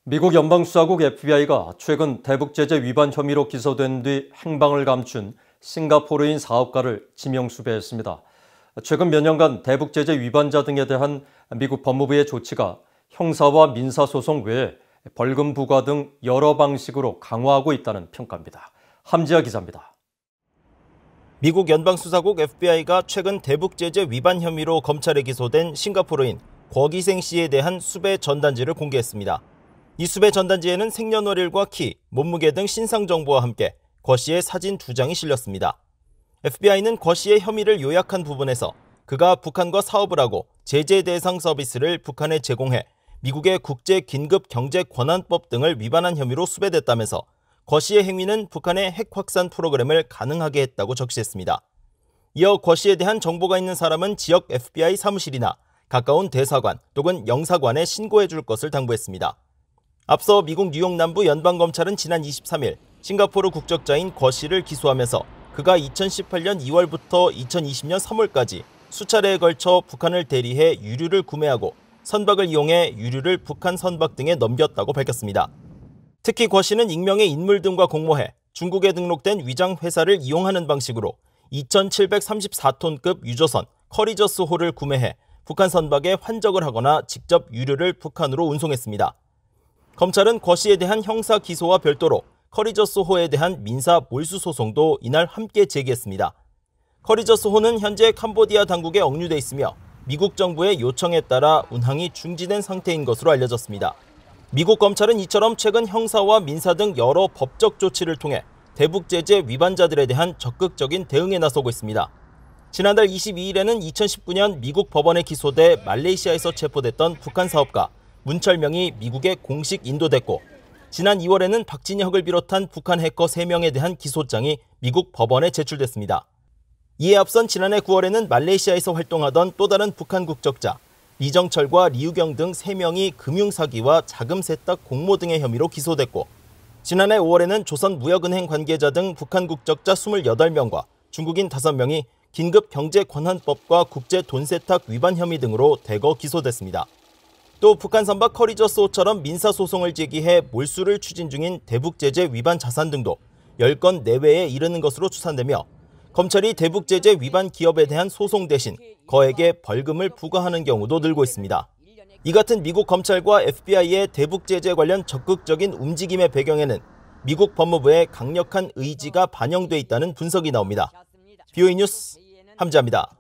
미국 연방수사국 FBI가 최근 대북제재 위반 혐의로 기소된 뒤 행방을 감춘 싱가포르인 사업가를 지명수배했습니다. 최근 몇 년간 대북제재 위반자 등에 대한 미국 법무부의 조치가 형사와 민사소송 외에 벌금 부과 등 여러 방식으로 강화하고 있다는 평가입니다. 함지아 기자입니다. 미국 연방수사국 FBI가 최근 대북제재 위반 혐의로 검찰에 기소된 싱가포르인 궈기생 씨에 대한 수배 전단지를 공개했습니다. 이 수배 전단지에는 생년월일과 키, 몸무게 등 신상 정보와 함께 궈 씨의 사진 2장이 실렸습니다. FBI는 궈 씨의 혐의를 요약한 부분에서 그가 북한과 사업을 하고 제재 대상 서비스를 북한에 제공해 미국의 국제 긴급 경제 권한법 등을 위반한 혐의로 수배됐다면서 궈 씨의 행위는 북한의 핵 확산 프로그램을 가능하게 했다고 적시했습니다. 이어 궈 씨에 대한 정보가 있는 사람은 지역 FBI 사무실이나 가까운 대사관 또는 영사관에 신고해 줄 것을 당부했습니다. 앞서 미국 뉴욕 남부 연방검찰은 지난 23일 싱가포르 국적자인 궈 씨를 기소하면서 그가 2018년 2월부터 2020년 3월까지 수차례에 걸쳐 북한을 대리해 유류를 구매하고 선박을 이용해 유류를 북한 선박 등에 넘겼다고 밝혔습니다. 특히 궈 씨는 익명의 인물 등과 공모해 중국에 등록된 위장 회사를 이용하는 방식으로 2,734톤급 유조선 커리저스호를 구매해 북한 선박에 환적을 하거나 직접 유류를 북한으로 운송했습니다. 검찰은 궈 씨에 대한 형사 기소와 별도로 커리저스호에 대한 민사 몰수 소송도 이날 함께 제기했습니다. 커리저스호는 현재 캄보디아 당국에 억류돼 있으며 미국 정부의 요청에 따라 운항이 중지된 상태인 것으로 알려졌습니다. 미국 검찰은 이처럼 최근 형사와 민사 등 여러 법적 조치를 통해 대북제재 위반자들에 대한 적극적인 대응에 나서고 있습니다. 지난달 22일에는 2019년 미국 법원에 기소돼 말레이시아에서 체포됐던 북한 사업가 문철명이 미국에 공식 인도됐고, 지난 2월에는 박진혁을 비롯한 북한 해커 3명에 대한 기소장이 미국 법원에 제출됐습니다. 이에 앞선 지난해 9월에는 말레이시아에서 활동하던 또 다른 북한 국적자 리정철과 리우경 등 3명이 금융사기와 자금 세탁 공모 등의 혐의로 기소됐고, 지난해 5월에는 조선무역은행 관계자 등 북한 국적자 28명과 중국인 5명이 긴급경제권한법과 국제돈세탁 위반 혐의 등으로 대거 기소됐습니다. 또 북한 선박 커리저스호처럼 민사소송을 제기해 몰수를 추진 중인 대북제재 위반 자산 등도 10건 내외에 이르는 것으로 추산되며, 검찰이 대북제재 위반 기업에 대한 소송 대신 거액의 벌금을 부과하는 경우도 늘고 있습니다. 이 같은 미국 검찰과 FBI의 대북제재 관련 적극적인 움직임의 배경에는 미국 법무부의 강력한 의지가 반영돼 있다는 분석이 나옵니다. BOE 뉴스 함지아입니다.